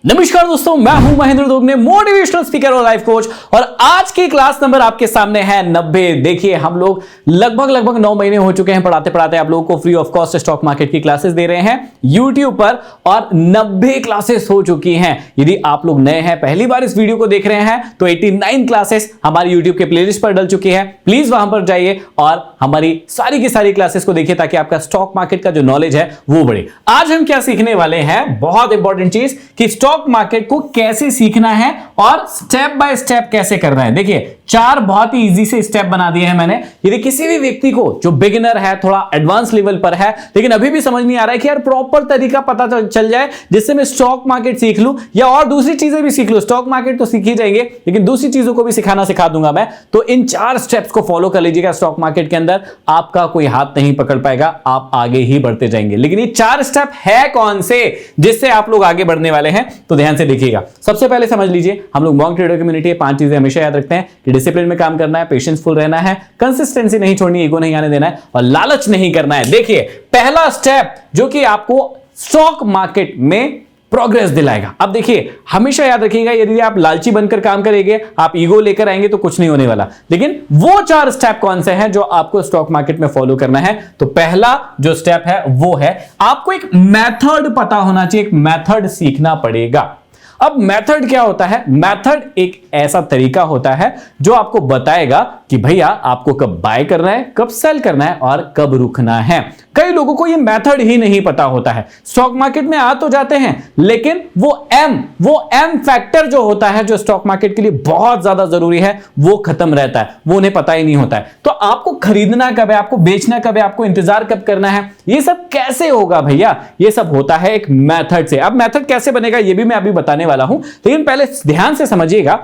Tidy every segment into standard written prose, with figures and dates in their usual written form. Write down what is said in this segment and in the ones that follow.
नमस्कार दोस्तों, मैं हूं महेंद्र दोगने, मोटिवेशनल स्पीकर और लाइफ कोच। और आज की क्लास नंबर आपके सामने है 90। देखिए, हम लोग लगभग 9 महीने हो चुके हैं पढ़ाते पढ़ाते आप लोगों को free of cost stock market की क्लासेस दे रहे हैं यूट्यूब पर, और 90 क्लासेस हो चुकी हैं। यदि आप लोग नए हैं, पहली बार इस वीडियो को देख रहे हैं, तो 89 क्लासेस हमारी यूट्यूब के प्लेलिस्ट पर डल चुकी है। प्लीज वहां पर जाइए और हमारी सारी की सारी क्लासेस को देखिए, ताकि आपका स्टॉक मार्केट का जो नॉलेज है वो बढ़े। आज हम क्या सीखने वाले हैं, बहुत इंपॉर्टेंट चीज, कि स्टॉक मार्केट को कैसे सीखना है और स्टेप बाय स्टेप कैसे करना है। देखिए, 4 बहुत ही इजी से स्टेप बना दिए हैं मैंने। यदि किसी भी व्यक्ति को जो बिगिनर है, थोड़ा एडवांस लेवल पर है, लेकिन अभी भी समझ नहीं आ रहा है कि यार प्रॉपर तरीका पता चल जाए जिससे मैं स्टॉक मार्केट सीख लूं या और दूसरी चीजें भी सीख लूं। स्टॉक मार्केट तो सीख ही जाएंगे, लेकिन दूसरी चीजों को भी सिखा दूंगा मैं। तो इन 4 स्टेप्स को फॉलो कर लीजिएगा। स्टॉक मार्केट के अंदर आपका कोई हाथ नहीं पकड़ पाएगा, आप आगे ही बढ़ते जाएंगे। लेकिन ये 4 स्टेप है कौन से जिससे आप लोग आगे बढ़ने वाले हैं, तो ध्यान से देखिएगा। सबसे पहले समझ लीजिए, हम लोग मॉन्क ट्रेडर कम्युनिटी है। 5 चीजें हमेशा याद रखते हैं कि डिसिप्लिन में काम करना है, पेशेंसफुल रहना है, कंसिस्टेंसी नहीं छोड़नी, ईगो नहीं आने देना है, और लालच नहीं करना है। देखिए, पहला स्टेप जो कि आपको स्टॉक मार्केट में प्रोग्रेस दिलाएगा। अब देखिए, हमेशा याद रखिएगा, यदि आप लालची बनकर काम करेंगे, आप ईगो लेकर आएंगे, तो कुछ नहीं होने वाला। लेकिन वो 4 स्टेप कौन से हैं जो आपको स्टॉक मार्केट में फॉलो करना है? तो पहला जो स्टेप है वो है, आपको एक मेथड पता होना चाहिए, एक मेथड सीखना पड़ेगा। अब मेथड क्या होता है? मेथड एक ऐसा तरीका होता है जो आपको बताएगा कि भैया आपको कब बाय करना है, कब सेल करना है और कब रुकना है। कई लोगों को ये मेथड ही नहीं पता होता है। स्टॉक मार्केट में आ तो जाते हैं, लेकिन वो एम फैक्टर जो होता है, जो स्टॉक मार्केट के लिए बहुत ज्यादा जरूरी है, वो खत्म रहता है, वो उन्हें पता ही नहीं होता है। तो आपको खरीदना कब है, आपको बेचना कब है, आपको इंतजार कब करना है, ये सब कैसे होगा भैया? ये सब होता है एक मेथड से। अब मेथड कैसे बनेगा ये भी मैं अभी बताने वाला हूं, लेकिन पहले ध्यान से समझिएगा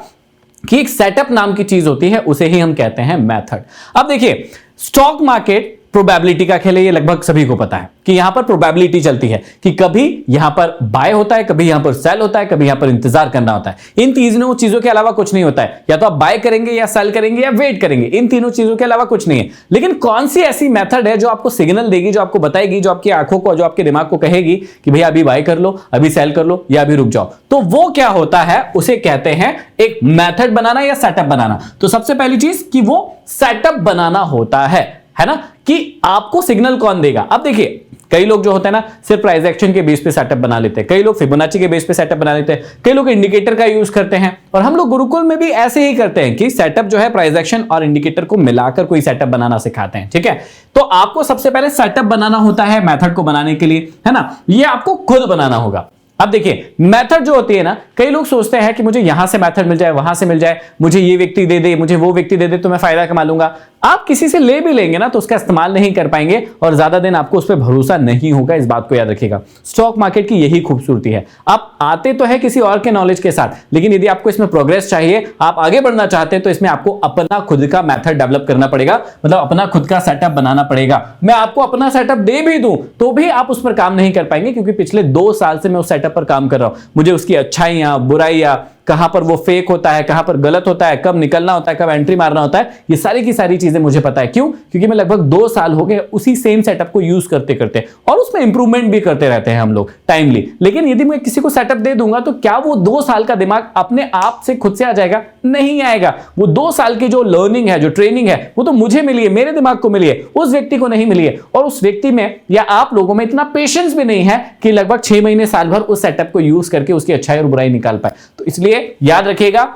कि एक सेटअप नाम की चीज होती है, उसे ही हम कहते हैं मेथड। अब देखिए, स्टॉक मार्केट प्रोबेबिलिटी का खेल है, ये लगभग सभी को पता है कि यहां पर प्रोबेबिलिटी चलती है कि कभी यहां पर बाय होता है, कभी यहां पर सेल होता है, कभी यहां पर इंतजार करना होता है। इन तीनों चीजों के अलावा कुछ नहीं होता है। या तो आप बाय करेंगे, या सेल करेंगे, या वेट करेंगे। इन तीनों चीजों के अलावा कुछ नहीं है। लेकिन कौन सी ऐसी मेथड है जो आपको सिग्नल देगी, जो आपको बताएगी, जो आपकी आंखों को, जो आपके दिमाग को कहेगी कि भैया अभी बाय कर लो, अभी सेल कर लो, या अभी रुक जाओ? तो वो क्या होता है, उसे कहते हैं एक मेथड बनाना या सेटअप बनाना। तो सबसे पहली चीज कि वो सेटअप बनाना होता है ना, कि आपको सिग्नल कौन देगा। अब देखिए, कई लोग जो होते हैं ना, सिर्फ प्राइस एक्शन के बेस पे सेटअप बना लेते हैं, कई लोग फिबोनाची के बेस पे सेटअप बना लेते हैं, कई लोग इंडिकेटर का यूज करते हैं, और हम लोग गुरुकुल में भी ऐसे ही करते हैं कि सेटअप जो है प्राइस एक्शन और इंडिकेटर को मिलाकर कोई सेटअप बनाना सिखाते हैं। ठीक है, तो आपको सबसे पहले सेटअप बनाना होता है मेथड को बनाने के लिए, है ना। ये आपको खुद बनाना होगा। अब देखिए, मेथड जो होती है ना, कई लोग सोचते हैं कि मुझे यहां से मेथड मिल जाए, वहां से मिल जाए, मुझे ये व्यक्ति दे दे, मुझे वो व्यक्ति दे दे, तो मैं फायदा कमा लूंगा। आप किसी से ले भी लेंगे ना, तो उसका इस्तेमाल नहीं कर पाएंगे, और ज्यादा दिन आपको उस पर भरोसा नहीं होगा। इस बात को याद रखिएगा। स्टॉक मार्केट की यही खूबसूरती है। आप आते तो है किसी और के नॉलेज के साथ, लेकिन यदि आपको इसमें प्रोग्रेस चाहिए, आप आगे बढ़ना चाहते हैं, तो इसमें आपको अपना खुद का मेथड डेवलप करना पड़ेगा, मतलब अपना खुद का सेटअप बनाना पड़ेगा। मैं आपको अपना सेटअप दे भी दूं तो भी आप उस पर काम नहीं कर पाएंगे, क्योंकि पिछले 2 साल से मैं उस सेटअप पर काम कर रहा हूं। मुझे उसकी अच्छाइयां, बुराइयां, कहां पर वो फेक होता है, कहां पर गलत होता है, कब निकलना होता है, कब एंट्री मारना होता है, ये सारी की सारी चीजें मुझे पता है। क्यों? क्योंकि मैं लगभग 2 साल हो गए उसी सेम सेटअप को यूज करते करते, और उसमें इंप्रूवमेंट भी करते रहते हैं हम लोग टाइमली। लेकिन यदि मैं किसी को सेटअप दे दूंगा, तो क्या वो 2 साल का दिमाग अपने आप से खुद से आ जाएगा? नहीं आएगा। वो 2 साल की जो लर्निंग है, जो ट्रेनिंग है, वो तो मुझे मिली है, मेरे दिमाग को मिली है, उस व्यक्ति को नहीं मिली है। और उस व्यक्ति में या आप लोगों में इतना पेशेंस भी नहीं है कि लगभग 6 महीने, साल भर उस सेटअप को यूज करके उसकी अच्छाई और बुराई निकाल पाए। तो इसलिए याद रखिएगा,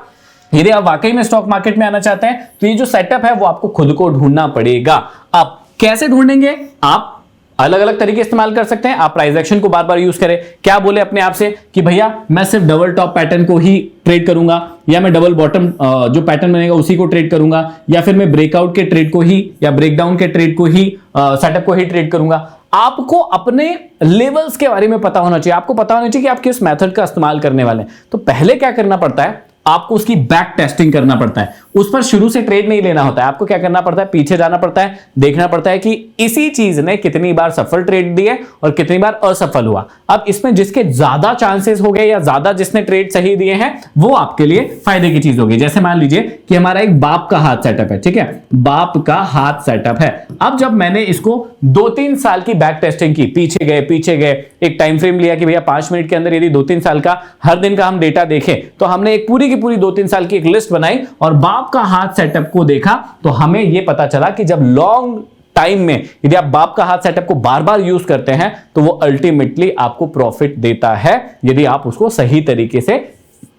यदि आप वाकई में स्टॉक मार्केट में आना चाहते हैं, तो ये जो सेटअप है वो आपको खुद को ढूंढना पड़ेगा। आप कैसे ढूंढेंगे? आप अलग अलग तरीके इस्तेमाल कर सकते हैं। आप प्राइस एक्शन को बार बार यूज करें। क्या बोले अपने आप से कि भैया मैं सिर्फ डबल टॉप पैटर्न को ही ट्रेड करूंगा, या मैं डबल बॉटम जो पैटर्न बनेगा उसी को ट्रेड करूंगा, या फिर मैं ब्रेकआउट के ट्रेड को ही, या ब्रेकडाउन के ट्रेड को ही, सेटअप को ही ट्रेड करूंगा। आपको अपने लेवल्स के बारे में पता होना चाहिए। आपको पता होना चाहिए कि आप किस मेथड का इस्तेमाल करने वाले हैं। तो पहले क्या करना पड़ता है, आपको उसकी बैक टेस्टिंग करना पड़ता है। उस पर शुरू से ट्रेड नहीं लेना होता है, आपको क्या करना पड़ता है, पीछे जाना पड़ता है, देखना पड़ता है कि इसी चीज ने कितनी बार सफल ट्रेड दिए और कितनी बार असफल हुआ। अब इसमें जिसके ज्यादा चांसेस हो गए या ज्यादा जिसने ट्रेड सही दिए हैं वो आपके लिए फायदे की चीज होगी। जैसे मान लीजिए कि हमारा एक बाप का हाथ सेटअप है, ठीक है, बाप का हाथ सेटअप है। अब जब मैंने इसको 2-3 साल की बैक टेस्टिंग की, पीछे गए, एक टाइम फ्रेम लिया कि भैया 5 मिनट के अंदर यदि 2-3 साल का हर दिन का हम डेटा देखें, तो हमने एक पूरी की पूरी 2-3 साल की एक लिस्ट बनाई और बाप का हाथ सेटअप को देखा, तो हमें यह पता चला कि जब लॉन्ग टाइम में यदि आप बाप का हाथ सेटअप को बार बार यूज करते हैं तो वो अल्टीमेटली आपको प्रॉफिट देता है, यदि आप उसको सही तरीके से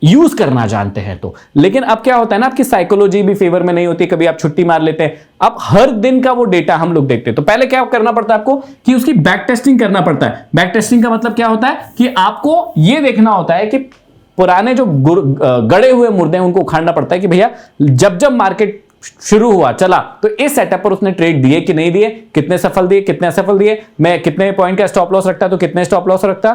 यूज करना जानते हैं तो। लेकिन अब क्या होता है ना, आपकी साइकोलॉजी भी फेवर में नहीं होती, कभी आप छुट्टी मार लेते हैं। अब हर दिन का वो डेटा हम लोग देखते हैं, तो पहले क्या करना पड़ता है आपको कि उसकी बैक टेस्टिंग करना पड़ता है। बैक टेस्टिंग का मतलब क्या होता है कि आपको यह देखना होता है कि पुराने जो गड़े हुए मुर्दे हैं उनको उखाड़ना पड़ता है कि भैया जब जब मार्केट शुरू हुआ चला तो इस सेटअप पर उसने ट्रेड दिए कि नहीं दिए, कितने सफल दिए, कितने असफल दिए, मैं कितने पॉइंट का स्टॉप लॉस रखता तो कितने स्टॉप लॉस रखता,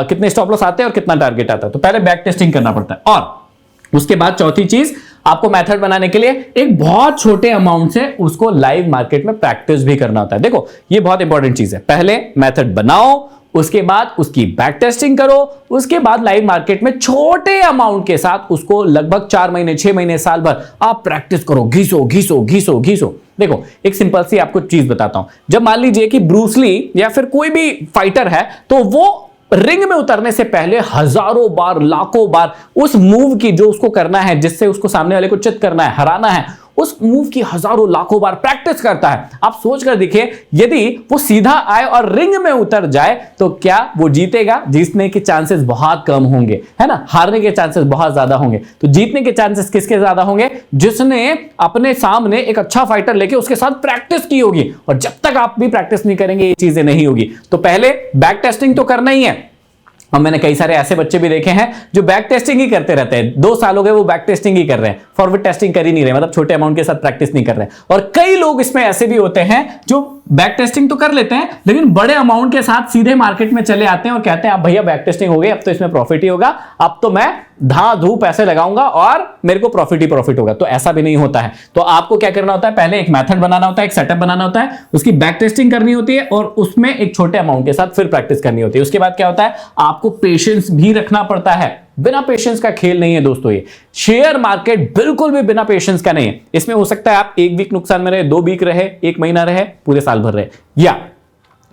कितने स्टॉप लॉस आते और कितना टारगेट आता। तो पहले बैक टेस्टिंग करना पड़ता है। और उसके बाद चौथी चीज, आपको मेथड बनाने के लिए एक बहुत छोटे अमाउंट से उसको लाइव मार्केट में प्रैक्टिस भी करना होता है। देखो ये बहुत इंपॉर्टेंट चीज है, पहले मेथड बनाओ, उसके बाद उसकी बैक टेस्टिंग करो, उसके बाद लाइव मार्केट में छोटे अमाउंट के साथ उसको लगभग 4 महीने 6 महीने साल भर आप प्रैक्टिस करो, घिसो। देखो एक सिंपल सी आपको चीज बताता हूं, जब मान लीजिए कि ब्रूस ली या फिर कोई भी फाइटर है तो वो रिंग में उतरने से पहले हजारों बार लाखों बार उस मूव की जो उसको करना है, जिससे उसको सामने वाले को चित करना है, हराना है, उस मूव की हजारों लाखों बार प्रैक्टिस करता है। आप सोच कर देखिए यदि वो सीधा आए और रिंग में उतर जाए तो क्या वो जीतेगा? जीतने के चांसेस बहुत कम होंगे, है ना, हारने के चांसेस बहुत ज्यादा होंगे। तो जीतने के चांसेस किसके ज्यादा होंगे? जिसने अपने सामने एक अच्छा फाइटर लेके उसके साथ प्रैक्टिस की होगी। और जब तक आप भी प्रैक्टिस नहीं करेंगे ये चीजें नहीं होगी। तो पहले बैक टेस्टिंग तो करना ही है। और मैंने कई सारे ऐसे बच्चे भी देखे हैं जो बैक टेस्टिंग ही करते रहते हैं, 2 साल हो गए वो बैक टेस्टिंग ही कर रहे हैं, फॉरवर्ड टेस्टिंग कर ही नहीं रहे, मतलब छोटे अमाउंट के साथ प्रैक्टिस नहीं कर रहे हैं। और कई लोग इसमें ऐसे भी होते हैं जो बैक टेस्टिंग तो कर लेते हैं लेकिन बड़े अमाउंट के साथ सीधे मार्केट में चले आते हैं और कहते हैं अब भैया बैक टेस्टिंग हो गई, अब तो इसमें प्रॉफिट ही होगा, अब तो मैं धांधू पैसे लगाऊंगा और मेरे को प्रॉफिट ही प्रॉफिट होगा। तो ऐसा भी नहीं होता है। तो आपको क्या करना होता है, पहले एक मेथड बनाना होता है, एक सेटअप बनाना होता है, उसकी बैक टेस्टिंग करनी होती है और उसमें एक छोटे अमाउंट के साथ फिर प्रैक्टिस करनी होती है। उसके बाद क्या होता है, आपको पेशेंस भी रखना पड़ता है। बिना पेशेंस का खेल नहीं है दोस्तों ये। शेयर मार्केट बिल्कुल भी बिना पेशेंस का नहीं है। इसमें हो सकता है आप 1 वीक नुकसान में रहे, 2 वीक रहे, 1 महीना रहे, पूरे साल भर रहे, या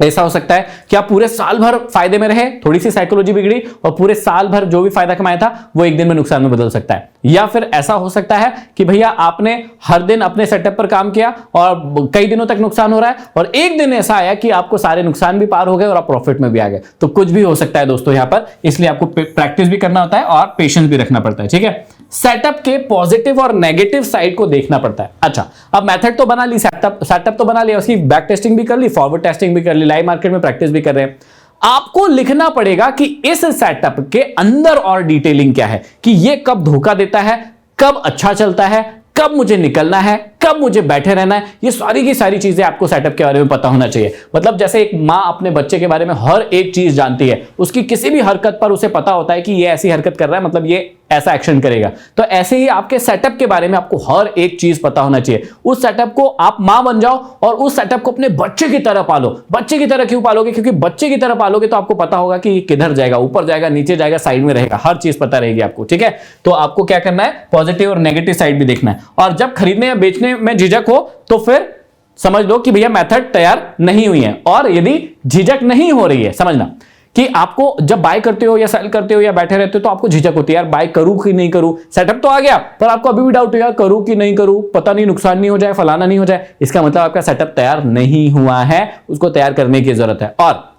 ऐसा हो सकता है कि आप पूरे साल भर फायदे में रहे, थोड़ी सी साइकोलॉजी बिगड़ी और पूरे साल भर जो भी फायदा कमाया था वो एक दिन में नुकसान में बदल सकता है। या फिर ऐसा हो सकता है कि भैया आपने हर दिन अपने सेटअप पर काम किया और कई दिनों तक नुकसान हो रहा है और एक दिन ऐसा आया कि आपको सारे नुकसान भी पार हो गए और आप प्रॉफिट में भी आ गए। तो कुछ भी हो सकता है दोस्तों यहां पर, इसलिए आपको प्रैक्टिस भी करना होता है और पेशेंस भी रखना पड़ता है। ठीक है, सेटअप के पॉजिटिव और नेगेटिव साइड को देखना पड़ता है। अच्छा, अब मेथड तो बना ली, सेटअप तो बना लिया, उसकी बैक टेस्टिंग भी कर ली, फॉरवर्ड टेस्टिंग भी कर ली, लाइव मार्केट में प्रैक्टिस भी कर रहे हैं। आपको लिखना पड़ेगा कि इस सेटअप के अंदर और डिटेलिंग क्या है, कि ये कब धोखा देता है, कब अच्छा चलता है, कब मुझे निकलना है, कब मुझे बैठे रहना है। ये सारी की सारी चीजें आपको सेटअप के बारे में पता होना चाहिए। मतलब जैसे एक मां अपने बच्चे के बारे में हर एक चीज जानती है, उसकी किसी भी हरकत पर उसे पता होता है कि ये ऐसी हरकत कर रहा है, मतलब ये ऐसा एक्शन करेगा। तो ऐसे ही आपके सेटअप के बारे में आपको हर एक चीज पता होना चाहिए। उस सेटअप को आप मां बन जाओ और उस सेटअप को अपने बच्चे की तरह पालो। बच्चे की तरह क्यों पालोगे? क्योंकि बच्चे की तरह पालोगे तो आपको पता होगा कि किधर जाएगा, ऊपर जाएगा, नीचे जाएगा, साइड में रहेगा, हर चीज पता रहेगी आपको। ठीक है, तो आपको क्या करना है, पॉजिटिव और नेगेटिव साइड भी देखना है। और जब खरीदने या बेचने में झिझक हो तो फिर समझ लो कि भैया मेथड तैयार नहीं हुई है। और यदि झिझक नहीं हो रही है, समझना कि आपको जब बाय करते हो या सेल करते हो या बैठे रहते हो तो आपको झिझक होती है, यार बाय करूं कि नहीं करूं। सेटअप तो आ गया पर आपको अभी भी डाउट है, यार करूं कि नहीं करूं, पता नहीं नुकसान नहीं हो जाए, फलाना नहीं हो जाए। इसका मतलब आपका सेटअप तैयार नहीं हुआ है, उसको तैयार करने की जरूरत है। और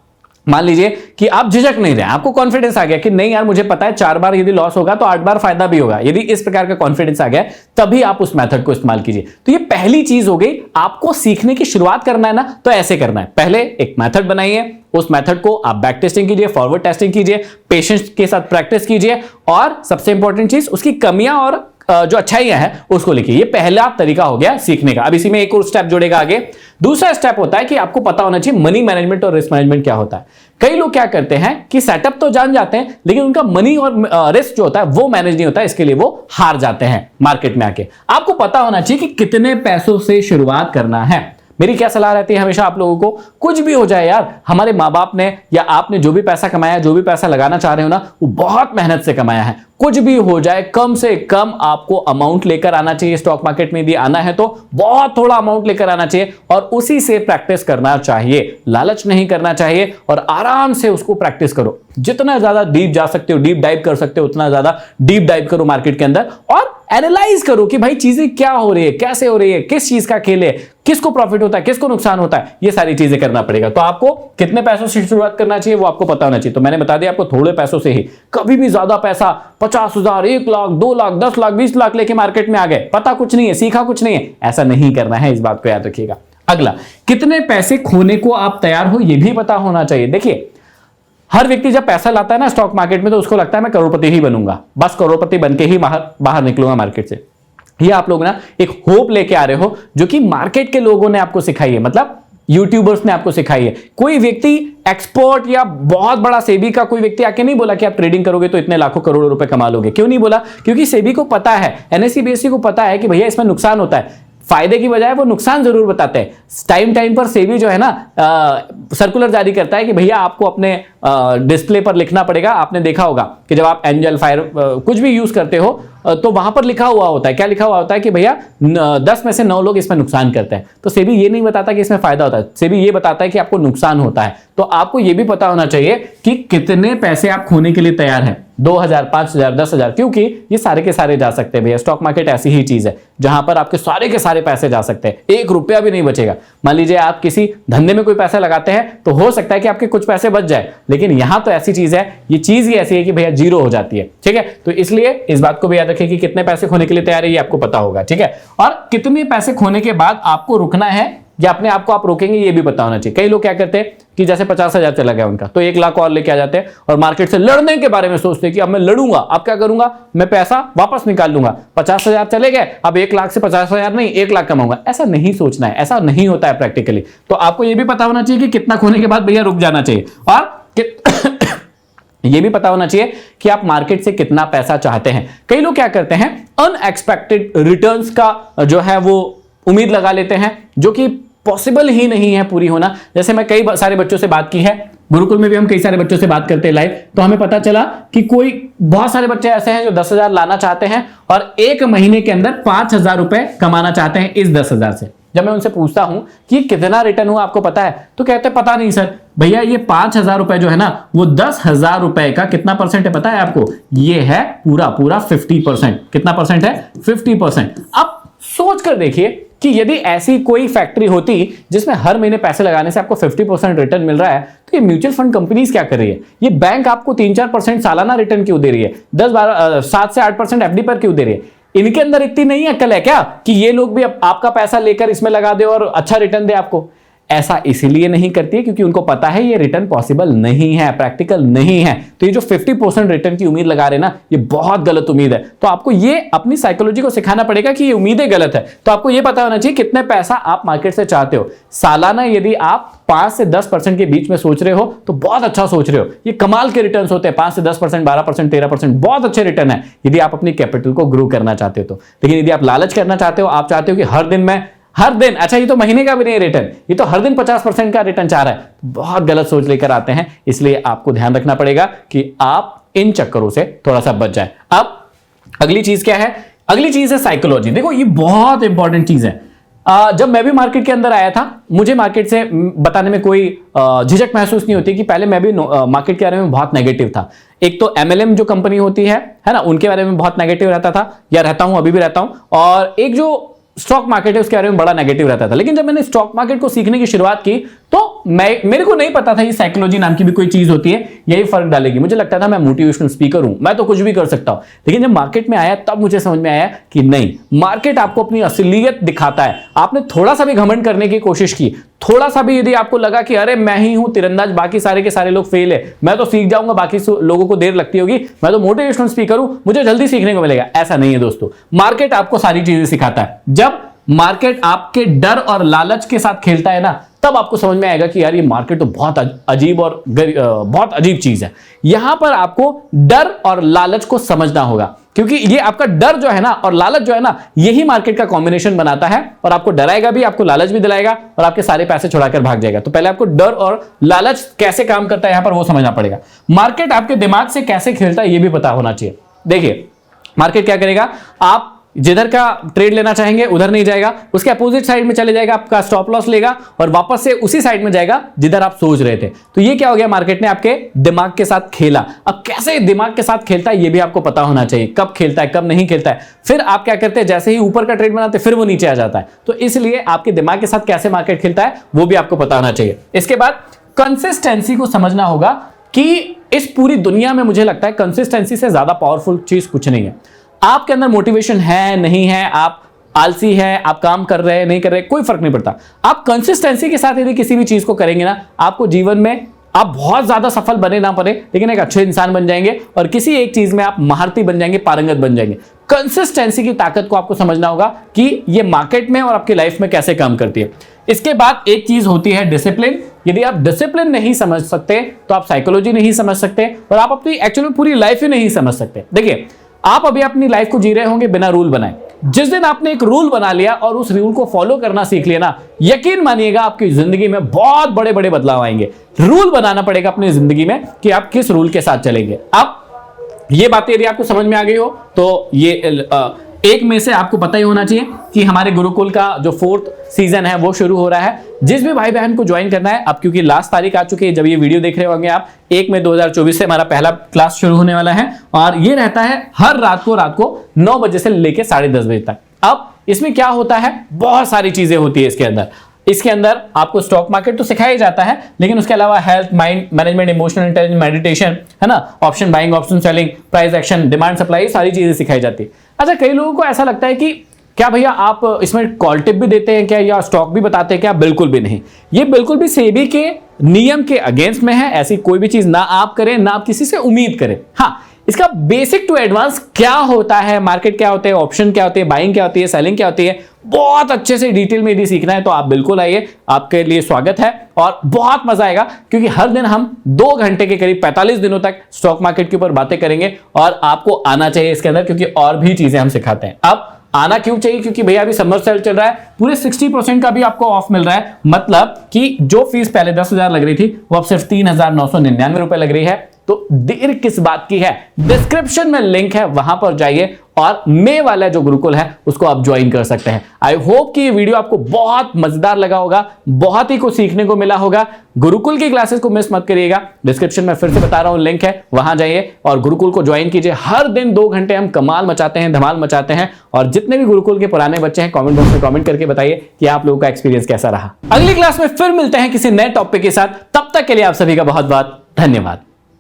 मान लीजिए कि आप झिझक नहीं रहे, आपको कॉन्फिडेंस आ गया कि नहीं यार मुझे पता है 4 बार यदि लॉस होगा तो 8 बार फायदा भी होगा। यदि इस प्रकार का कॉन्फिडेंस आ गया तभी आप उस मेथड को इस्तेमाल कीजिए। तो ये पहली चीज हो गई। आपको सीखने की शुरुआत करना है ना, तो ऐसे करना है, पहले एक मेथड बनाइए, उस मेथड को आप बैक टेस्टिंग कीजिए, फॉरवर्ड टेस्टिंग कीजिए, पेशेंस के साथ प्रैक्टिस कीजिए और सबसे इंपॉर्टेंट चीज उसकी कमियां और जो अच्छाइयां हैं उसको लिखिए। ये पहला तरीका हो गया सीखने का। अब इसी में एक और स्टेप जुड़ेगा आगे। दूसरा स्टेप होता है कि आपको पता होना चाहिए मनी मैनेजमेंट और रिस्क मैनेजमेंट क्या होता है। कई लोग क्या करते हैं कि सेटअप तो जान जाते हैं, लेकिन उनका मनी और रिस्क जो होता है वो मैनेज नहीं होता है, इसके लिए वो हार जाते हैं मार्केट में आके। आपको पता होना चाहिए कि कितने पैसों से शुरुआत करना है। मेरी क्या सलाह रहती है हमेशा आप लोगों को, कुछ भी हो जाए यार, हमारे माँ बाप ने या आपने जो भी पैसा कमाया, जो भी पैसा लगाना चाह रहे हो ना, वो बहुत मेहनत से कमाया है। कुछ भी हो जाए, कम से कम आपको अमाउंट लेकर आना चाहिए। स्टॉक मार्केट में यदि आना है तो बहुत थोड़ा अमाउंट लेकर आना चाहिए और उसी से प्रैक्टिस करना चाहिए। लालच नहीं करना चाहिए और आराम से उसको प्रैक्टिस करो। जितना ज्यादा डीप जा सकते हो, डीप डाइव कर सकते हो, उतना ज्यादा डीप डाइव करो मार्केट के अंदर और एनालाइज करो कि भाई चीजें क्या हो रही है, कैसे हो रही है, किस चीज का खेल है, किसको प्रॉफिट होता है, किसको नुकसान होता है, ये सारी चीजें करना पड़ेगा। तो आपको कितने पैसों से शुरुआत करना चाहिए वो आपको पता होना चाहिए। तो मैंने बता दिया आपको थोड़े पैसों से ही। कभी भी ज्यादा पैसा 50,000, 1 लाख, 2 लाख, 10 लाख, 20 लाख लेके मार्केट में आ गए, पता कुछ नहीं है, सीखा कुछ नहीं है, ऐसा नहीं करना है। इस बात को याद रखिएगा। अगला, कितने पैसे खोने को आप तैयार हो ये भी पता होना चाहिए। देखिए, हर व्यक्ति जब पैसा लाता है ना स्टॉक मार्केट में तो उसको लगता है मैं करोड़पति ही बनूंगा, बस करोड़पति बनके ही बाहर निकलूंगा मार्केट से। ये आप लोग ना एक होप लेके आ रहे हो जो कि मार्केट के लोगों ने आपको सिखाई है, मतलब यूट्यूबर्स ने आपको सिखाई है। कोई व्यक्ति एक्सपर्ट या बहुत बड़ा सेबी का कोई व्यक्ति आके नहीं बोला कि आप ट्रेडिंग करोगे तो इतने लाखों करोड़ों रुपए कमा लोगे। क्यों नहीं बोला? क्योंकि सेबी को पता है, एनएसई बीएसई को पता है कि भैया इसमें नुकसान होता है। फायदे की बजाय वो नुकसान जरूर बताते हैं। टाइम टाइम पर सेबी जो है ना सर्कुलर जारी करता है कि भैया आपको अपने डिस्प्ले पर लिखना पड़ेगा। आपने देखा होगा कि जब आप एंजल फायर कुछ भी यूज करते हो तो वहां पर लिखा हुआ होता है, क्या लिखा हुआ होता है कि भैया 10 में से 9 लोग इसमें नुकसान करते हैं। तो सेबी ये नहीं बताता कि इसमें फायदा होता है, सेबी ये बताता है कि आपको नुकसान होता है। तो आपको ये भी पता होना चाहिए कि कितने पैसे आप खोने के लिए तैयार हैं। 2,000, 5,000, 10,000, क्योंकि ये सारे के सारे जा सकते हैं भैया। स्टॉक मार्केट ऐसी ही चीज है जहां पर आपके सारे के सारे पैसे जा सकते हैं, 1 रुपया भी नहीं बचेगा। मान लीजिए आप किसी धंधे में कोई पैसा लगाते हैं तो हो सकता है कि आपके कुछ पैसे बच जाए, लेकिन यहां तो ऐसी चीज है, ये चीज ही ऐसी है कि भैया जीरो हो जाती है। ठीक है, तो इसलिए इस बात को भी याद रखिए कि कितने पैसे खोने के लिए तैयार है ये आपको पता होगा। ठीक है, और कितने पैसे खोने के बाद आपको रुकना है या अपने आप को आप रोकेंगे ये भी पता होना चाहिए। कई लोग क्या करते हैं कि जैसे 50,000 चला गया उनका तो 1 लाख और लेके आ जाते हैं और मार्केट से लड़ने के बारे में सोचते हैं कि अब मैं लड़ूंगा, अब क्या करूंगा, मैं पैसा वापस निकाल लूंगा। 50,000 चले गए, अब 1 लाख से 50,000 नहीं 1 लाख कमाऊंगा। ऐसा नहीं सोचना है, ऐसा नहीं होता है प्रैक्टिकली। तो आपको यह भी पता होना चाहिए कि कितना खोने के बाद भैया रुक जाना चाहिए और ये भी पता होना चाहिए कि आप मार्केट से कितना पैसा चाहते हैं। कई लोग क्या करते हैं अनएक्सपेक्टेड रिटर्न्स का जो है वो उम्मीद लगा लेते हैं, जो कि पॉसिबल ही नहीं है पूरी होना। जैसे मैं कई सारे बच्चों से बात की है, गुरुकुल में भी हम कई सारे बच्चों से बात करते हैं लाइव, तो हमें पता चला कि बहुत सारे बच्चे ऐसे हैं जो 10,000 लाना चाहते हैं और 1 महीने के अंदर 5,000 रुपए कमाना चाहते हैं इस 10,000 से। जब मैं उनसे पूछता हूं कि कितना रिटर्न हुआ आपको पता है, तो कहते हैं पता नहीं सर। भैया ये 5,000 रुपए जो है ना वो 10,000 रुपए का कितना परसेंट है पता है आपको? ये है पूरा 50%। कितना परसेंट है? 50%। अब सोच कर देखिए कि यदि ऐसी कोई फैक्ट्री होती जिसमें हर महीने पैसे लगाने से आपको 50% रिटर्न मिल रहा है, तो ये म्यूचुअल फंड कंपनीज क्या कर रही है? ये बैंक आपको 3-4% सालाना रिटर्न क्यों दे रही है? 7 से 8% एफडी पर क्यों दे रही है? इनके अंदर इतनी नहीं अक्ल है क्या कि ये लोग भी आपका पैसा लेकर इसमें लगा दे और अच्छा रिटर्न दे आपको? ऐसा इसीलिए नहीं करती है क्योंकि उनको पता है ये रिटर्न पॉसिबल नहीं है, प्रैक्टिकल नहीं है। तो ये जो 50% रिटर्न की उम्मीद लगा रहे ना, ये बहुत गलत उम्मीद है। तो आपको ये अपनी साइकोलॉजी को सिखाना पड़ेगा कि ये उम्मीदें गलत है। तो आपको ये पता होना चाहिए कितने पैसा आप मार्केट से चाहते हो। सालाना यदि आप 5 से 10% के बीच में सोच रहे हो तो बहुत अच्छा सोच रहे हो। ये कमाल के रिटर्न होते हैं, 5 से 10%, 12%, 13%, बहुत अच्छे रिटर्न है यदि आप अपनी कैपिटल को ग्रो करना चाहते हो तो। लेकिन यदि आप लालच करना चाहते हो, आप चाहते हो कि हर दिन अच्छा, ये तो महीने का भी नहीं रिटर्न, ये तो हर दिन 50% का रिटर्न चाह रहा है, बहुत गलत सोच लेकर आते हैं। इसलिए आपको ध्यान रखना पड़ेगा कि आप इन चक्करों से थोड़ा सा बच जाए। अब अगली चीज क्या है? अगली चीज है साइकोलॉजी। देखो ये बहुत इंपॉर्टेंट चीज है। जब मैं भी मार्केट के अंदर आया था, मुझे मार्केट से बताने में कोई झिझक महसूस नहीं होती कि पहले मैं भी मार्केट के बारे में बहुत नेगेटिव था। एक तो MLM जो कंपनी होती है ना, उनके बारे में बहुत नेगेटिव रहता था, या रहता हूं, अभी भी रहता हूं। और एक जो स्टॉक मार्केट है उसके बारे में बड़ा नेगेटिव रहता था। लेकिन जब मैंने स्टॉक मार्केट को सीखने की शुरुआत की तो मेरे को नहीं पता था ये साइकोलॉजी नाम की भी कोई चीज होती है, यही फर्क डालेगी। मुझे लगता था मैं मोटिवेशनल स्पीकर हूं, मैं तो कुछ भी कर सकता हूं। लेकिन जब मार्केट में आया तब मुझे समझ में आया कि नहीं, मार्केट आपको अपनी असलियत दिखाता है। आपने थोड़ा सा भी घमंड करने की कोशिश की, थोड़ा सा भी यदि आपको लगा कि अरे मैं ही हूं तीरंदाज, बाकी सारे के सारे लोग फेल है, मैं तो सीख जाऊंगा, बाकी लोगों को देर लगती होगी, मैं तो मोटिवेशनल स्पीकर हूं, मुझे जल्दी सीखने को मिलेगा, ऐसा नहीं है दोस्तों। मार्केट आपको सारी चीजें सिखाता है। जब मार्केट आपके डर और लालच के साथ खेलता है ना, तब आपको समझ में आएगा कि यार ये मार्केट तो बहुत अजीब और बहुत अजीब चीज है। यहां पर आपको डर और लालच को समझना होगा, क्योंकि ये आपका डर जो है ना और लालच जो है ना, यही मार्केट का कॉम्बिनेशन बनाता है, और आपको डराएगा भी, आपको लालच भी दिलाएगा, और आपके सारे पैसे छुड़ाकर भाग जाएगा। तो पहले आपको डर और लालच कैसे काम करता है यहां पर वो समझना पड़ेगा। मार्केट आपके दिमाग से कैसे खेलता है ये भी पता होना चाहिए। देखिए मार्केट क्या करेगा, आप जिधर का ट्रेड लेना चाहेंगे उधर नहीं जाएगा, उसके अपोजिट साइड में चले जाएगा, आपका स्टॉप लॉस लेगा और वापस से उसी साइड में जाएगा जिधर आप सोच रहे थे। तो ये क्या हो गया, मार्केट ने आपके दिमाग के साथ खेला। अब कैसे दिमाग के साथ खेलता है ये भी आपको पता होना चाहिए, कब खेलता है कब नहीं खेलता है। फिर आप क्या करते हैं, जैसे ही ऊपर का ट्रेड बनाते फिर वो नीचे आ जाता है। तो इसलिए आपके दिमाग के साथ कैसे मार्केट खेलता है वो भी आपको पता होना चाहिए। इसके बाद कंसिस्टेंसी को समझना होगा कि इस पूरी दुनिया में मुझे लगता है कंसिस्टेंसी से ज्यादा पावरफुल चीज कुछ नहीं है। आपके अंदर मोटिवेशन है नहीं है, आप आलसी है, आप काम कर रहे हैं नहीं कर रहे, कोई फर्क नहीं पड़ता। आप कंसिस्टेंसी के साथ यदि किसी भी चीज को करेंगे ना, आपको जीवन में आप बहुत ज्यादा सफल बने ना बने, लेकिन एक अच्छे इंसान बन जाएंगे और किसी एक चीज में आप महारती बन जाएंगे, पारंगत बन जाएंगे। कंसिस्टेंसी की ताकत को आपको समझना होगा कि ये मार्केट में और आपकी लाइफ में कैसे काम करती है। इसके बाद एक चीज होती है डिसिप्लिन। यदि आप डिसिप्लिन नहीं समझ सकते तो आप साइकोलॉजी नहीं समझ सकते और आप अपनी एक्चुअली पूरी लाइफ ही नहीं समझ सकते। देखिए आप अभी अपनी लाइफ को जी रहे होंगे बिना रूल बनाए। जिस दिन आपने एक रूल बना लिया और उस रूल को फॉलो करना सीख लिया ना, यकीन मानिएगा आपकी जिंदगी में बहुत बड़े बड़े बदलाव आएंगे। रूल बनाना पड़ेगा अपनी जिंदगी में कि आप किस रूल के साथ चलेंगे। अब ये बातें यदि आपको समझ में आ गई हो तो ये एक में से आपको पता ही होना चाहिए कि हमारे गुरुकुल का जो 4th सीजन है वो शुरू हो रहा है। जिस भी भाई बहन को ज्वाइन करना है, अब क्योंकि लास्ट तारीख आ चुकी है, जब ये वीडियो देख रहे होंगे आप, 1 मई 2024 से हमारा पहला क्लास शुरू होने वाला है और ये रहता है हर रात को 9 बजे से लेकर 10:30 बजे तक। अब इसमें क्या होता है, बहुत सारी चीजें होती है इसके अंदर आपको स्टॉक मार्केट तो सिखाया जाता है, लेकिन उसके अलावा health, mind management, emotional intelligence, meditation, है ना, option buying, option selling, price action, demand supply, सारी चीजें सिखाई जाती है। अच्छा, कई लोगों को ऐसा लगता है कि क्या भैया आप इसमें कॉल टिप भी देते हैं क्या, या स्टॉक भी बताते हैं क्या? बिल्कुल भी नहीं। ये बिल्कुल भी सेबी के नियम के अगेंस्ट में है। ऐसी कोई भी चीज ना आप करें, ना आप किसी से उम्मीद करें। हाँ, इसका बेसिक टू एडवांस क्या होता है, मार्केट क्या होते हैं, ऑप्शन क्या होते हैं, बाइंग क्या होती है, सेलिंग क्या होती है, बहुत अच्छे से डिटेल में यदि सीखना है तो आप बिल्कुल आइए, आपके लिए स्वागत है और बहुत मजा आएगा। क्योंकि हर दिन हम 2 घंटे के करीब 45 दिनों तक स्टॉक मार्केट के ऊपर बातें करेंगे और आपको आना चाहिए इसके अंदर, क्योंकि और भी चीजें हम सिखाते हैं। अब आना क्यों चाहिए? क्योंकि भैया अभी समर सेल चल रहा है, पूरे 60% का भी आपको ऑफ मिल रहा है। मतलब कि जो फीस पहले 10,000 लग रही थी वो अब सिर्फ 3,999 रुपए लग रही है। तो देर किस बात की है, डिस्क्रिप्शन में लिंक है, वहां पर जाइए और मे वाला जो गुरुकुल है उसको आप ज्वाइन कर सकते हैं। आई होप कि ये वीडियो आपको बहुत मजेदार लगा होगा, बहुत ही कुछ सीखने को मिला होगा। गुरुकुल की क्लासेस को मिस मत करिएगा, डिस्क्रिप्शन में फिर से बता रहा हूं लिंक है, वहां जाइए और गुरुकुल को ज्वाइन कीजिए। हर दिन 2 घंटे हम कमाल मचाते हैं, धमाल मचाते हैं। और जितने भी गुरुकुल के पुराने बच्चे हैं, कमेंट बॉक्स में कमेंट करके बताइए कि आप लोगों का एक्सपीरियंस कैसा रहा। अगली क्लास में फिर मिलते हैं किसी नए टॉपिक के साथ, तब तक के लिए आप सभी का बहुत बहुत धन्यवाद।